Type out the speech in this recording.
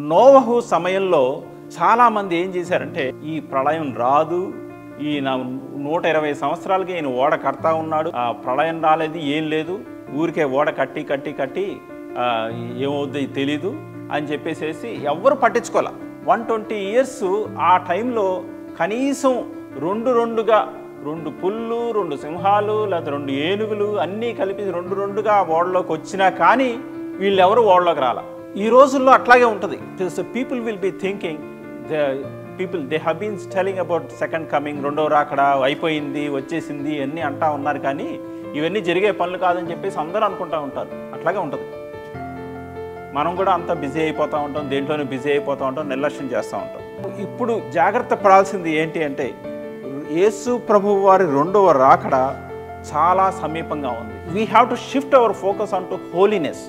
నోవహు సమయంలో చాలామంది ఏం చేశారంటే ఈ ప్రళయం రాదు, ఈ 120 సంవత్సరాలకి ఈయన ఓడ కడతా ఉన్నాడు, ఆ ప్రళయం రాలేదు, ఏం లేదు, ఊరికే ఓడ కట్టి కట్టి కట్టి ఏమవుద్ది తెలీదు అని చెప్పేసేసి ఎవ్వరు పట్టించుకోలే. 120 ఇయర్స్ ఆ టైంలో కనీసం రెండు పుళ్ళు, 2 సింహాలు, లేదా 2 ఏనుగులు అన్నీ కలిపి రెండుగా ఓడలోకి వచ్చినా కానీ వీళ్ళెవరు ఓడలోకి రాల. ఈ రోజుల్లో అట్లాగే ఉంటుంది. People will be thinking, they have been telling about second coming, రెండవ రాకడ అయిపోయింది, వచ్చేసింది అన్నీ అంటా ఉన్నారు, కానీ ఇవన్నీ జరిగే పనులు కాదని చెప్పేసి అందరూ అనుకుంటూ ఉంటారు. అట్లాగే ఉంటుంది. మనం కూడా అంతా బిజీ అయిపోతూ ఉంటాం, దేంట్లోనే బిజీ అయిపోతూ ఉంటాం, నిర్లక్ష్యం చేస్తూ ఉంటాం. ఇప్పుడు జాగ్రత్త పడాల్సింది ఏంటి అంటే యేసు ప్రభువు వారి రెండవ రాకడ చాలా సమీపంగా ఉంది. We have to shift our focus on to holiness.